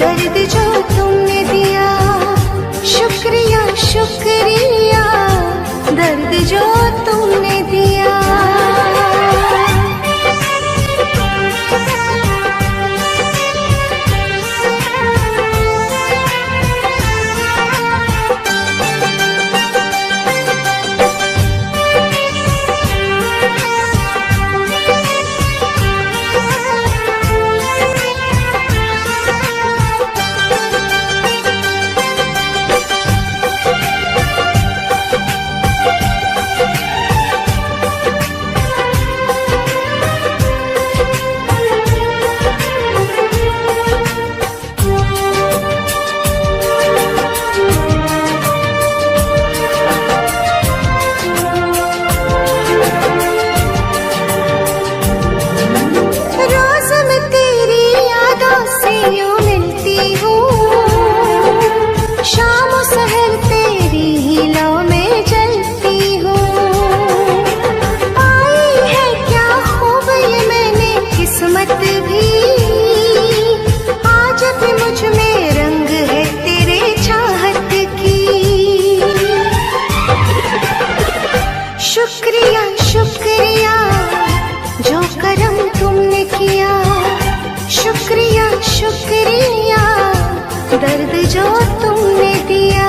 दर्द जो तुमने दिया, शुक्रिया शुक्रिया, दर्द जो तुमने दिया। शुक्रिया शुक्रिया जो करम तुमने किया, शुक्रिया शुक्रिया, दर्द जो तुमने दिया।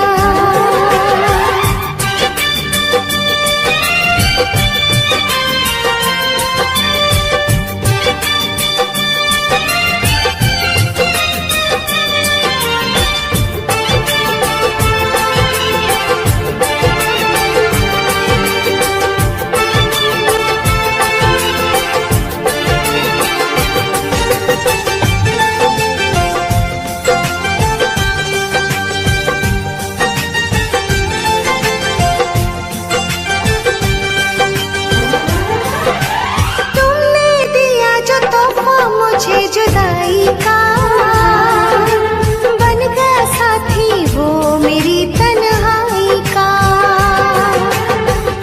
मुझे जुदाई का बन गया साथी वो मेरी तन्हाई का,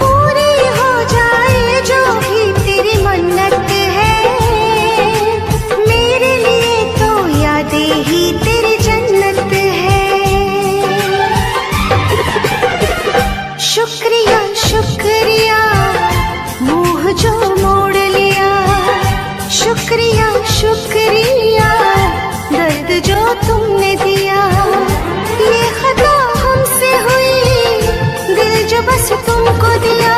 पूरी हो जाए जो भी तेरी मन्नत है, मेरे लिए तो यादें ही तेरी जन्नत है। शुक्रिया शुक्रिया मुँह जो मोड़ लिया, शुक्रिया शुक्रिया, दर्द जो तुमने दिया। ये खता हमसे हुई, दिल जो बस तुमको दिया,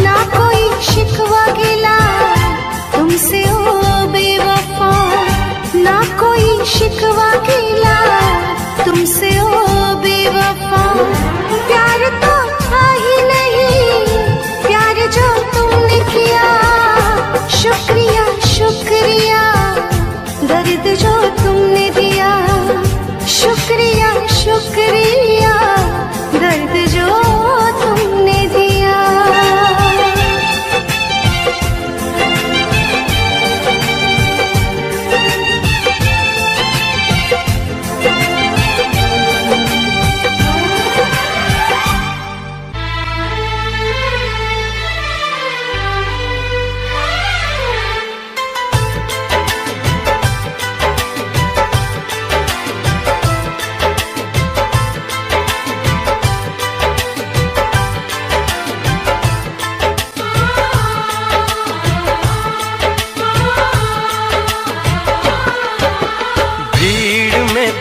ना कोई शिकवा गिला तुमसे ओ बेवफा, ना कोई शिकवा गिला तुमसे ओ बेवफा। प्यार तो था ही नहीं, प्यार जो तुमने किया, शुक्रिया शुक्रिया, दर्द जो तुमने दिया, शुक्रिया शुक्रिया, दर्द जो तुमने दिया।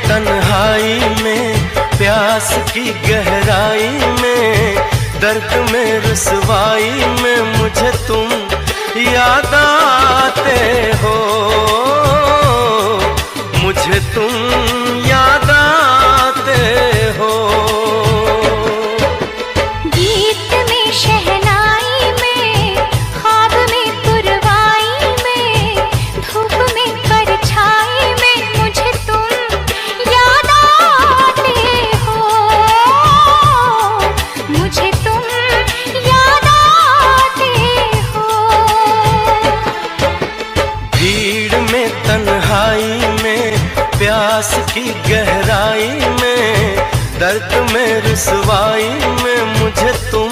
तन्हाई में, प्यास की गहराई में, दर्द में रुसवाई में मुझे तुम याद आते हो, मुझे तुम याद आते हो। गीत में शहनाई में, ख्वाब में पुरवाई में, धूप में परछाई में मुझे तुम याद आते हो, मुझे तुम याद आते हो। भीड़ में तन्हाई में, प्यास की गहराई में, दर्द में रुसवाई में मुझे तुम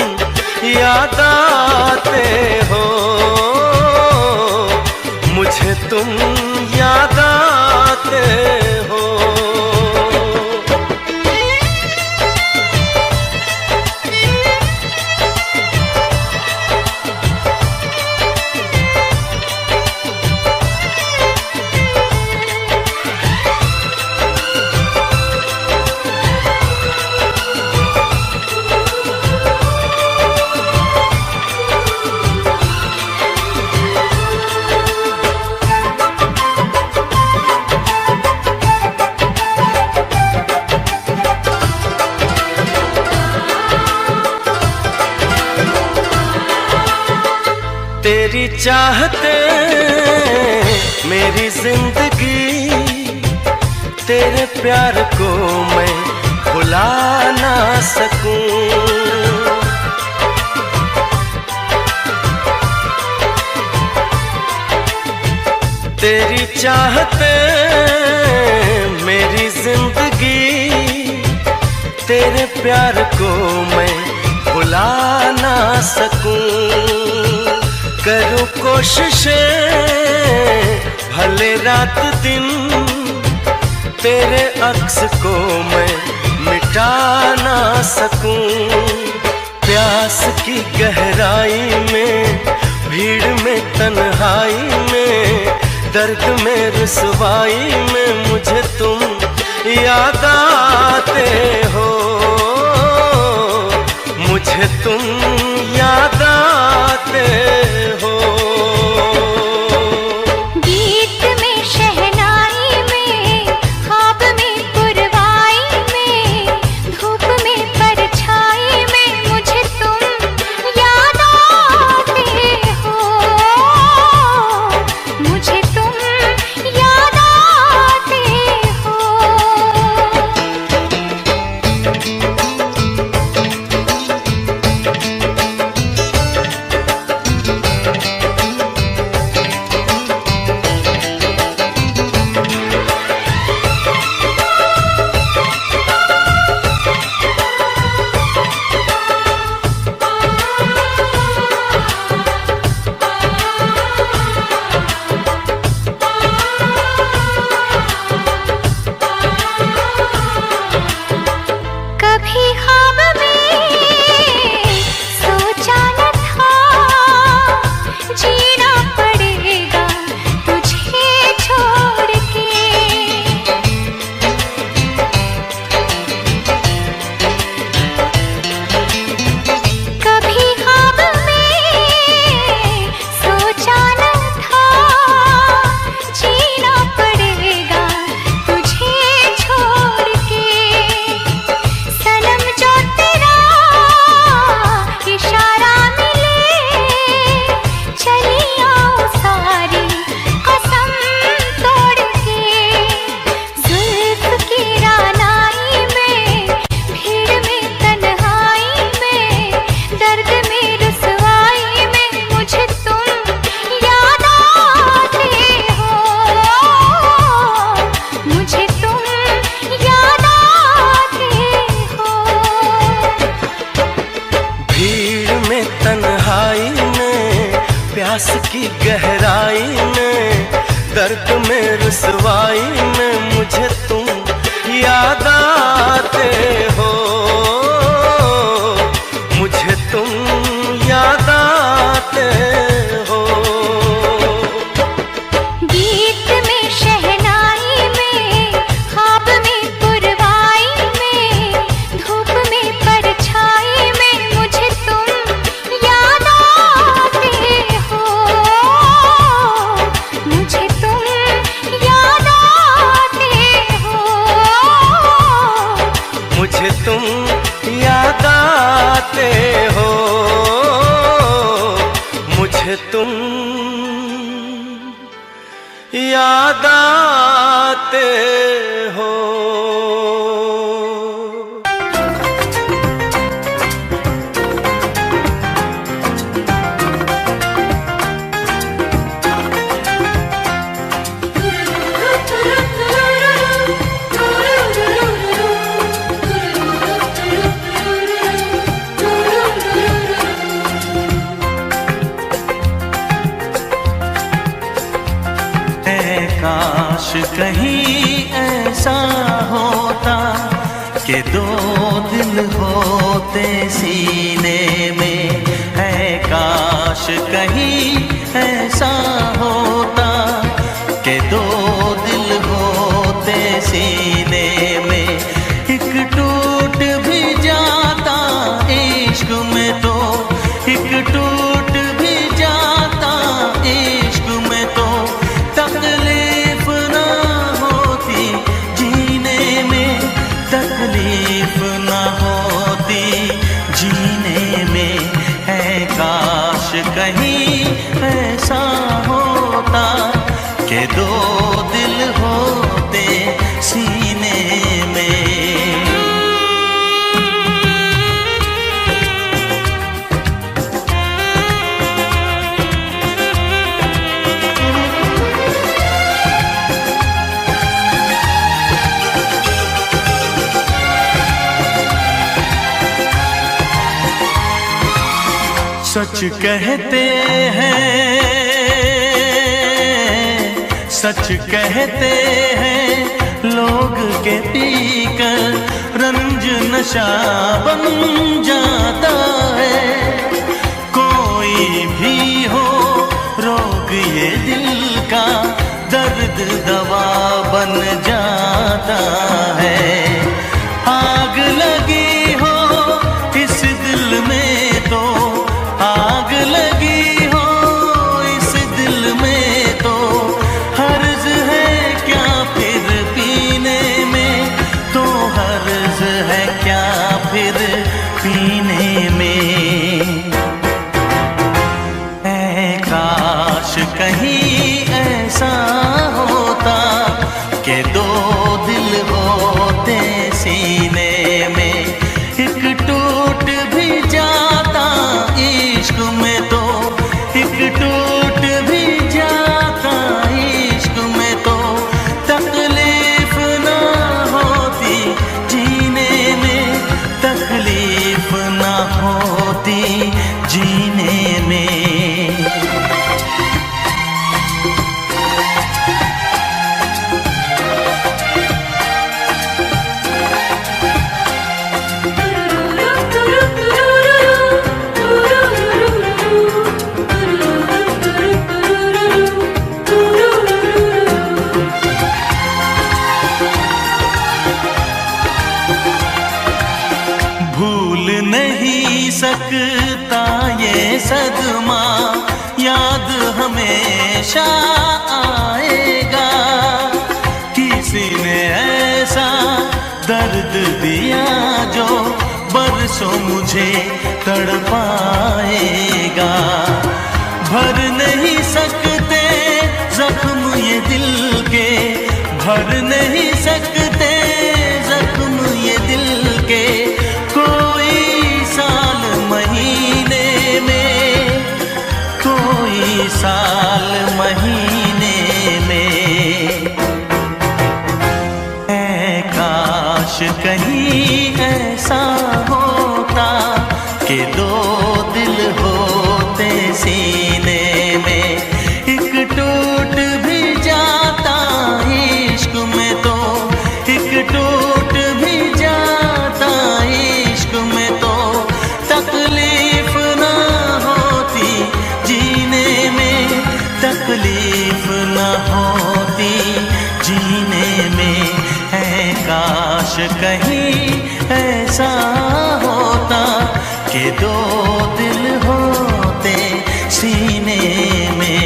याद आते हो, मुझे तुम याद आते हो। तेरी चाहते मेरी जिंदगी, तेरे प्यार को मैं भुला ना सकूं। तेरी चाहते मेरी जिंदगी, तेरे प्यार को मैं भुला ना सकूं। करूं कोशिशें भले रात दिन, तेरे अक्स को मैं मिटा ना सकूं। प्यास की गहराई में, भीड़ में तन्हाई में, दर्द में रुसवाई में मुझे तुम याद आते हो, मुझे तुम याद आते हो। गीत में शहनाई में, ख्वाब में पुरवाई में, धूप में परछाई में मुझे तुम याद आते हो, मुझे तुम याद आते हो। कभी ख्वाब में सोचा न था, जीना पड़ेगा तुझे छोड़ के। कभी ख्वाब में सोचा न था, जीना पड़ेगा तुझे छोड़ के। सनम जो तेरा इशारा मिले, चली आऊं सारी कसम तोड़ के। जुल्फ की रानाई में, भीड़ में तन्हाई में, दर्द में रुसवाई में मुझे तुम याद आते हो, मुझे तुम याद आते हो। भीड़ में तन्हाई में, प्यास की गहराई में, दर्द में रुसवाई में मुझे तुम याद आते हो, मुझे तुम याद आते हो। गीत में शहनाई में, ख्वाब में पुरवाई में, धूप में परछाई में मुझे तुम याद आते हो, मुझे तुम याद आते हो, मुझे तुम याद आते हो, मुझे तुम याद आते हो। काश कहीं ऐसा होता कि दो दिल होते सीने में, है काश कहीं ऐसा होता कि दो दिल होते सीने में। एक टूट भी जाता इश्क में तो, एक टूट भी जाता इश्क में तो, तकलीफ ना होती जीने में, तकलीफ ना होती जीने में। है काश कहीं है सच कहते हैं, सच कहते हैं लोग के पीकर रंज नशा बन जाता है। कोई भी हो रोग ये दिल का, दर्द दवा बन जाता है। आग लगी हो इस दिल में तो, आग लगी हो इस दिल में तो, हर्ज है क्या फिर पीने में, तो हर्ज है क्या फिर पीने में। ऐ काश कहीं ऐसा होता कि दो दिल होते सीने में, एक टूट भी जाता इश्क में तो, एक टूट भी जाता इश्क में तो, तकलीफ ना होती जीने में, तकलीफ ना होती जीने में। भूल नहीं सकता ये सदमा, याद हमेशा आएगा। किसी ने ऐसा दर्द दिया जो बरसों मुझे तड़पाएगा। भर नहीं सकते जख्म ये दिल के, भर नहीं सकते जख्म ये दिल के, कोई साल महीने में, कोई साल महीने में। ऐ काश कहीं ऐसा होता कि दो दिल होते सीने में, एक टूट भी जाता इश्क में तो, एक टूट भी जाता इश्क में तो, तकलीफ ना होती जीने में, तकलीफ ना होती जीने में। है काश कहीं ऐसा होता कि दो दिल होते सीने में।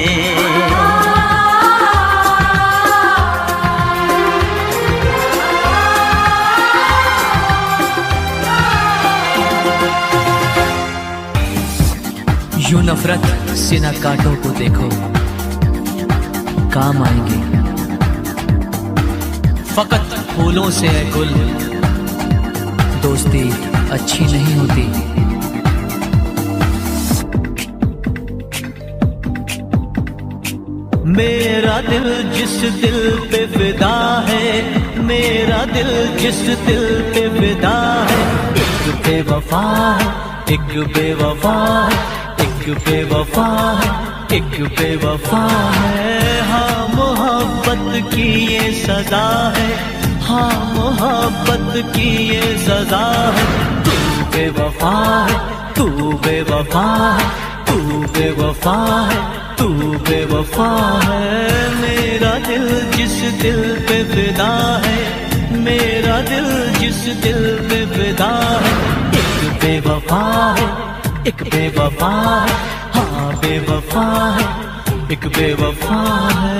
यूं नफरत से न कांटों को देखो, काम आएंगे फकत फूलों से है गुल, दोस्ती अच्छी नहीं होती। मेरा दिल जिस दिल पे फिदा है, मेरा दिल जिस दिल पे फिदा है, एक बेवफा है, एक बेवफा है, एक बेवफा है, एक बेवफा है। हाँ मोहब्बत की ये सजा है, हाँ मोहब्बत की ये सजा है। तू बेवफा है, तू बेवफा है, तू बेवफा है, तू बेवफा है। मेरा दिल जिस दिल पे फिदा है, मेरा दिल जिस दिल पे फिदा है, एक बेवफा है, एक बेवफा है, हाँ बेवफा है, एक बेवफा है।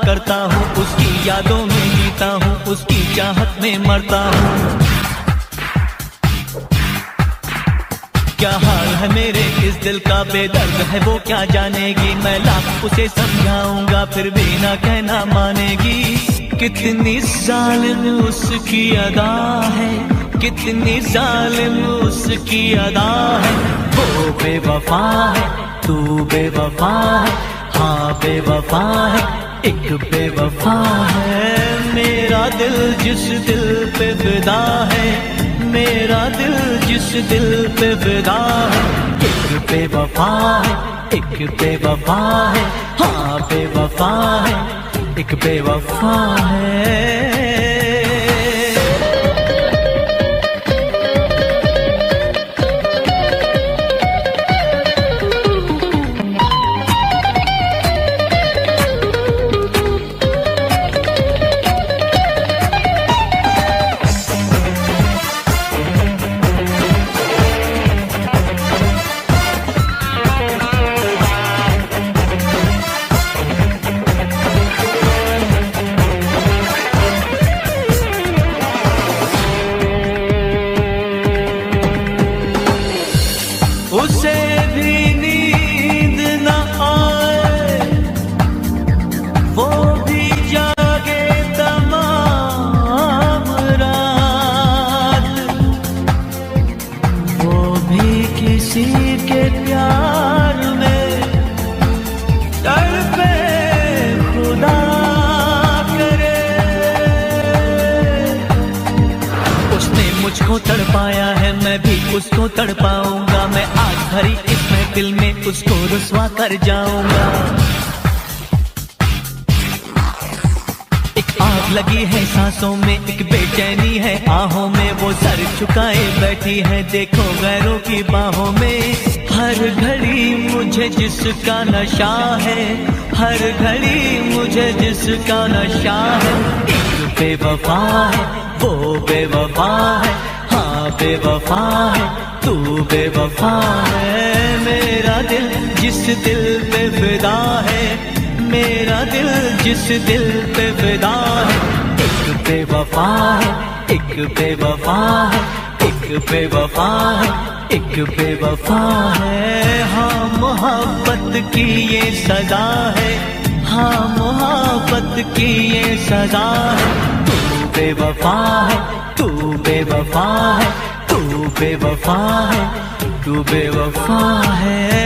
करता हूँ, उसकी यादों में जीता हूँ, उसकी चाहत में मरता हूँ। क्या हाल है मेरे इस दिल का, बेदर्द है वो क्या जानेगी। मैं लाख उसे समझाऊंगा फिर भी ना कहना मानेगी। कितनी जालिम उसकी अदा है, कितनी जालिम उसकी अदा है। वो बेवफा है, तू बेवफा है, हाँ बेवफा है, एक बेवफा है। मेरा दिल जिस दिल पे फिदा है, मेरा दिल जिस दिल पे फिदा है। एक बेवफा है, एक बेवफा है, हाँ बेवफा है, एक बेवफा है। उसे भी नींद न आए, वो भी जागे तमाम रात, वो भी किसी के प्यार में तड़पे खुदा करे। उसने मुझको तड़पाया है, मैं भी उसको तड़पाऊंगा। मैं आज भरी इस महफिल में उसको रुसवा कर जाऊंगा। एक आग लगी है सांसों में, एक बेचैनी है आहों में। वो सर झुकाए बैठी है, देखो गैरों की बाहों में। हर घड़ी मुझे जिसका नशा है, हर घड़ी मुझे जिसका नशा है। एक बेवफा है, वो बेवफा है, हाँ बेवफा है, तू बेवफा है। मेरा दिल जिस दिल पे फिदा है, मेरा दिल जिस दिल पे फिदा है। एक बेवफा है, एक बेवफा है, एक बेवफा है, एक बेवफा है। हाँ मोहब्बत की ये सजा है, हाँ मोहब्बत की ये सजा है। तू बेवफा है, तू बेवफा है, तू बेवफा है, तू बेवफा है।